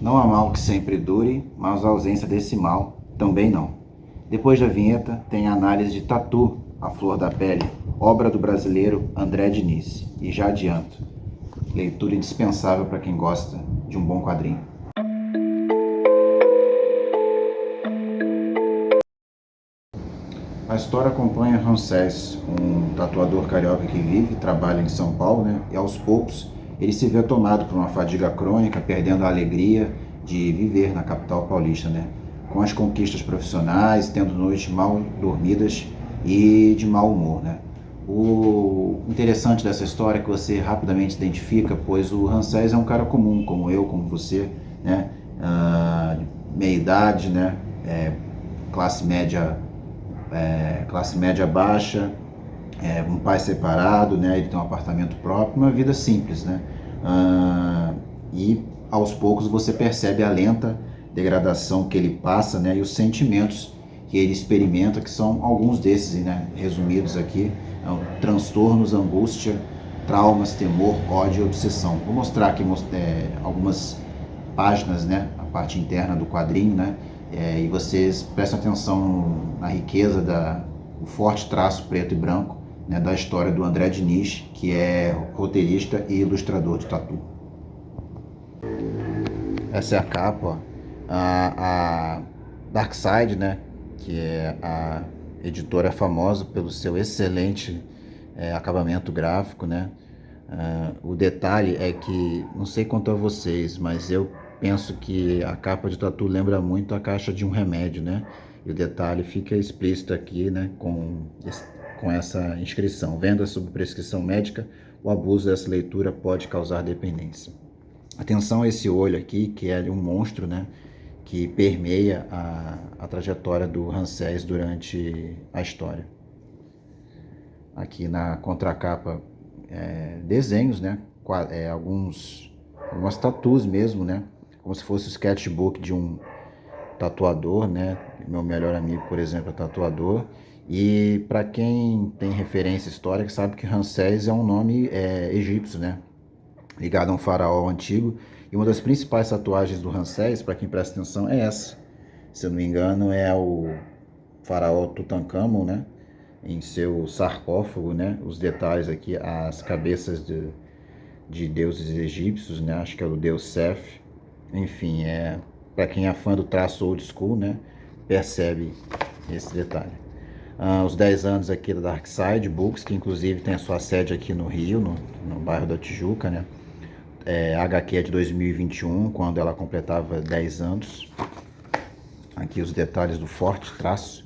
Não há mal que sempre dure, mas a ausência desse mal também não. Depois da vinheta, tem a análise de Tatu, A Flor da Pele, obra do brasileiro André Diniz. E já adianto, leitura indispensável para quem gosta de um bom quadrinho. A história acompanha Ramsés, um tatuador carioca que vive e trabalha em São Paulo, né? E aos poucos ele se vê tomado por uma fadiga crônica, perdendo a alegria de viver na capital paulista, né? Com as conquistas profissionais, tendo noites mal dormidas e de mau humor, né? O interessante dessa história é que você rapidamente identifica, pois o Ramsés é um cara comum, como eu, como você, né? Meia idade, né? Classe média baixa, um pai separado, né? Ele tem um apartamento próprio, uma vida simples, né? E aos poucos você percebe a lenta degradação que ele passa, né? E os sentimentos que ele experimenta, que são alguns desses, né? Resumidos aqui: transtornos, angústia, traumas, temor, ódio e obsessão. Vou mostrar aqui algumas páginas, né? A parte interna do quadrinho, né? E vocês prestem atenção na riqueza do forte traço preto e branco, né, da história do André Diniz, que é roteirista e ilustrador de Tatu. Essa é a capa, ó. A Darkside, né, que é a editora famosa pelo seu excelente acabamento gráfico, né. O detalhe é que, não sei quanto a vocês, mas eu penso que a capa de Tatu lembra muito a caixa de um remédio, né? E o detalhe fica explícito aqui, né? Com essa inscrição: venda sob prescrição médica, o abuso dessa leitura pode causar dependência. Atenção a esse olho aqui, que é um monstro, né? Que permeia a trajetória do Ramsés durante a história. Aqui na contracapa, desenhos, né? Algumas tatus mesmo, né? Como se fosse o sketchbook de um tatuador, né? Meu melhor amigo, por exemplo, é tatuador. E para quem tem referência histórica, sabe que Ramsés é um nome egípcio, né? Ligado a um faraó antigo. E uma das principais tatuagens do Ramsés, para quem presta atenção, é essa. Se eu não me engano, é o faraó Tutankhamon, né? Em seu sarcófago, né? Os detalhes aqui, as cabeças de deuses egípcios, né? Acho que é o deus Seth. Enfim, para quem é fã do traço old school, né? Percebe esse detalhe. Os 10 anos aqui da Darkside Books, que inclusive tem a sua sede aqui no Rio, no bairro da Tijuca, né? A HQ é de 2021, quando ela completava 10 anos. Aqui os detalhes do forte traço,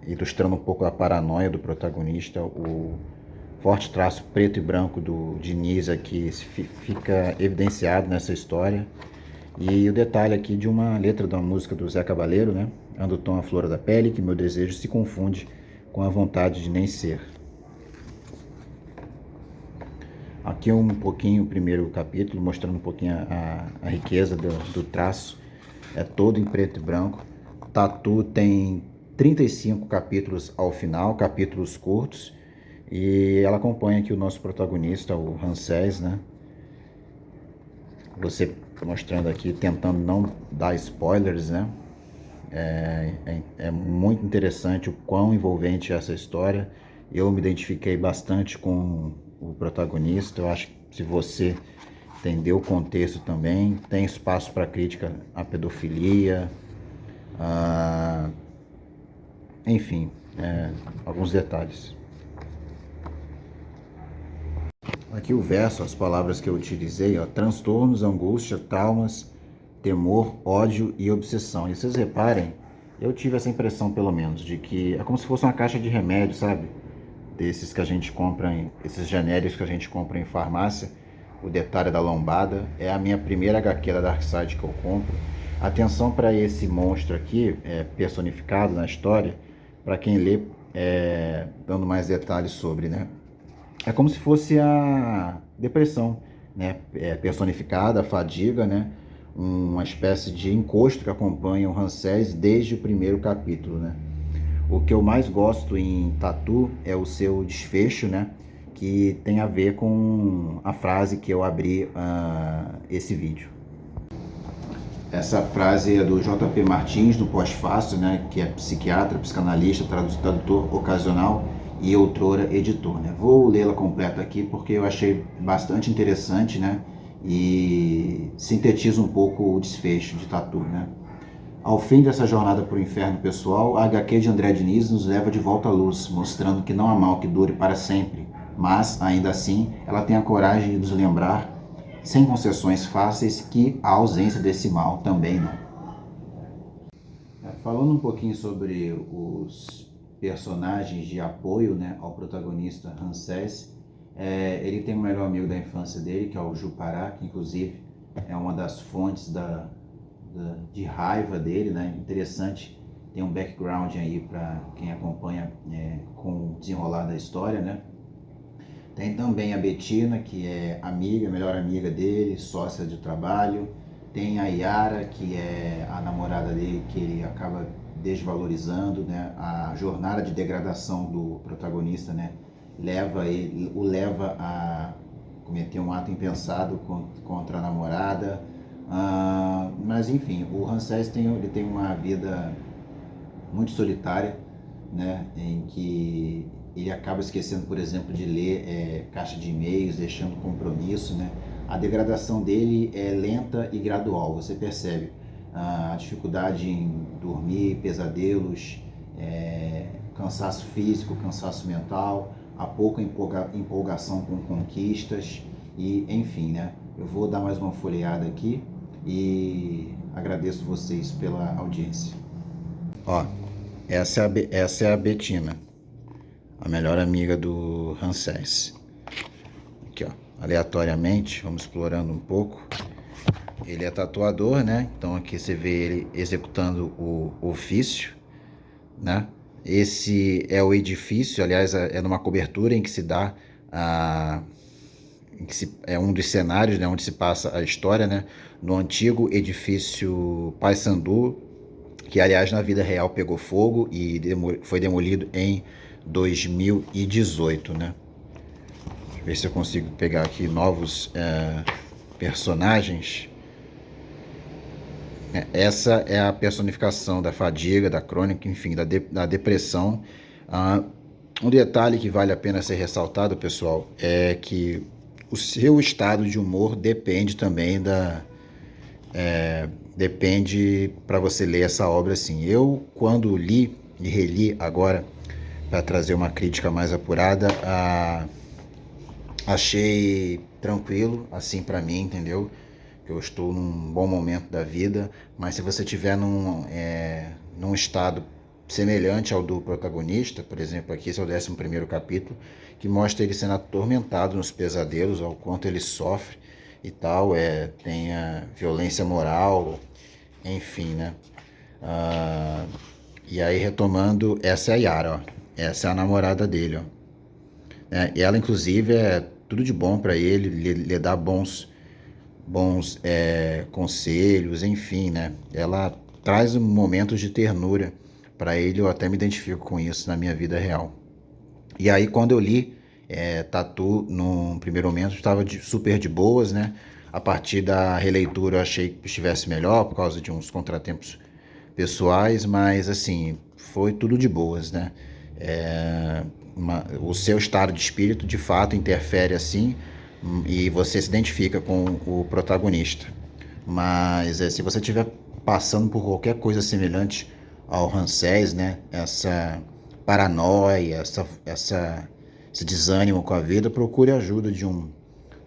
ilustrando um pouco a paranoia do protagonista. O forte traço preto e branco do Diniz aqui fica evidenciado nessa história. E o detalhe aqui de uma letra da música do Zé Cabaleiro, né? Ando tão a flor da pele que meu desejo se confunde com a vontade de nem ser. Aqui um pouquinho o primeiro capítulo, mostrando um pouquinho a riqueza do traço. É todo em preto e branco. Tatu tem 35 capítulos ao final, capítulos curtos. E ela acompanha aqui o nosso protagonista, o Ramsés, né? Você mostrando aqui, tentando não dar spoilers, né? É muito interessante o quão envolvente é essa história. Eu me identifiquei bastante com o protagonista. Eu acho que se você entender o contexto também, tem espaço para crítica à pedofilia, enfim, alguns detalhes. Aqui o verso, as palavras que eu utilizei, ó: transtornos, angústia, traumas, temor, ódio e obsessão. E vocês reparem, eu tive essa impressão pelo menos, de que é como se fosse uma caixa de remédio, sabe? Desses que a gente compra, esses genéricos que a gente compra em farmácia. O detalhe da lombada é a minha primeira HQ da Darkside que eu compro. Atenção para esse monstro aqui, personificado na história, para quem lê, dando mais detalhes sobre, né? É como se fosse a depressão, né? Personificada, a fadiga, né? Uma espécie de encosto que acompanha o Ramsés desde o primeiro capítulo, né? O que eu mais gosto em Tatu é o seu desfecho, né? que tem a ver com a frase que eu abri esse vídeo. Essa frase é do J.P. Martins, do Pós-Fácil, né, que é psiquiatra, psicanalista, tradutor ocasional e outrora editor, né? Vou lê-la completa aqui porque eu achei bastante interessante, né, e sintetiza um pouco o desfecho de Tatu, né? Ao fim dessa jornada para o inferno pessoal, a HQ de André Diniz nos leva de volta à luz, mostrando que não há mal que dure para sempre, mas, ainda assim, ela tem a coragem de nos lembrar, sem concessões fáceis, que a ausência desse mal também não. Falando um pouquinho sobre os personagens de apoio, né, ao protagonista Ramsés, ele tem o melhor amigo da infância dele, que é o Jupará, que inclusive é uma das fontes de raiva dele, né? Interessante, tem um background aí para quem acompanha com o desenrolar da história, né? Tem também a Betina, que é amiga, melhor amiga dele, sócia de trabalho. Tem a Yara, que é a namorada dele, que ele acaba desvalorizando, né? A jornada de degradação do protagonista, né, o leva a cometer um ato impensado contra a namorada. Mas enfim, o Ramsés ele tem uma vida muito solitária, né, em que ele acaba esquecendo, por exemplo, de ler caixa de e-mails, deixando compromisso, né? A degradação dele é lenta e gradual, você percebe a dificuldade em dormir, pesadelos, cansaço físico, cansaço mental, a pouca empolgação com conquistas e enfim, né? Eu vou dar mais uma folheada aqui e agradeço vocês pela audiência. Ó, essa é a Betina, a melhor amiga do Ramsés. Aqui, ó, aleatoriamente, vamos explorando um pouco. Ele é tatuador, né? Então aqui você vê ele executando o ofício, né? Esse é o edifício, aliás, é numa cobertura em que se dá é um dos cenários, né, onde se passa a história, né? No antigo edifício Paissandu, que aliás na vida real pegou fogo e foi demolido em 2018, né? Deixa eu ver se eu consigo pegar aqui novos personagens. Essa é a personificação da fadiga, da crônica, enfim, da depressão. Um detalhe que vale a pena ser ressaltado, pessoal, é que o seu estado de humor depende também depende para você ler essa obra assim. Eu, quando li e reli agora, para trazer uma crítica mais apurada, achei tranquilo, assim, para mim, entendeu? Eu estou num bom momento da vida, mas se você estiver num estado semelhante ao do protagonista, por exemplo, aqui esse é o 11º capítulo, que mostra ele sendo atormentado nos pesadelos, ao quanto ele sofre e tal, tem a violência moral, enfim, né? E aí, retomando, essa é a Yara, ó. Essa é a namorada dele, ó. Ela, inclusive, é tudo de bom para ele, lhe dá bons conselhos, enfim, né? Ela traz momentos de ternura para ele, eu até me identifico com isso na minha vida real. E aí, quando eu li Tatu, no primeiro momento, estava super de boas, né? A partir da releitura eu achei que estivesse melhor por causa de uns contratempos pessoais, mas assim, foi tudo de boas, né? O seu estado de espírito de fato interfere assim e você se identifica com o protagonista. Mas se você estiver passando por qualquer coisa semelhante ao Ramsés, né? Essa paranoia, esse desânimo com a vida, procure a ajuda de um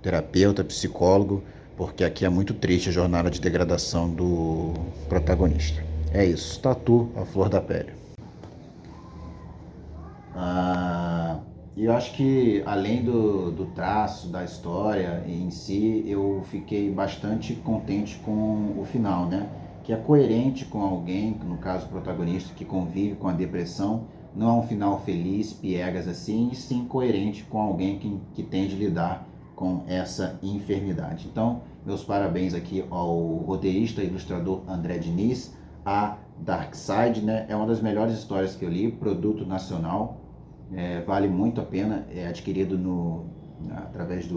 terapeuta, psicólogo, porque aqui é muito triste a jornada de degradação do protagonista. É isso, Tatu, a flor da pele. E eu acho que além do traço, da história em si, eu fiquei bastante contente com o final, né? Que é coerente com alguém, no caso o protagonista, que convive com a depressão. Não é um final feliz, piegas assim, e sim coerente com alguém que tem de lidar com essa enfermidade. Então, meus parabéns aqui ao roteirista e ilustrador André Diniz. A Dark Side, né, é uma das melhores histórias que eu li, produto nacional. vale muito a pena, é adquirido através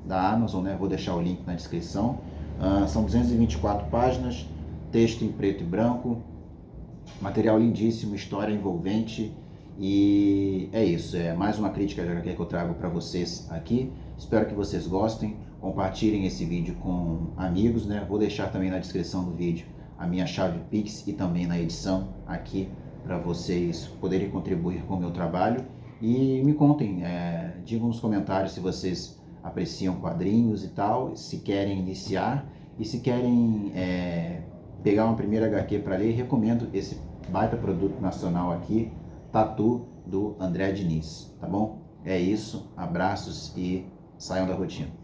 da Amazon, né? Vou deixar o link na descrição. São 224 páginas, texto em preto e branco, material lindíssimo, história envolvente, e é isso, é mais uma crítica de HQ que eu trago para vocês aqui. Espero que vocês gostem, compartilhem esse vídeo com amigos, né? Vou deixar também na descrição do vídeo a minha chave Pix e também na edição aqui para vocês poderem contribuir com o meu trabalho. E me contem, digam nos comentários se vocês apreciam quadrinhos e tal, se querem iniciar e se querem pegar uma primeira HQ para ler, recomendo esse baita produto nacional aqui, Tatu, do André Diniz, tá bom? É isso, abraços e saiam da rotina.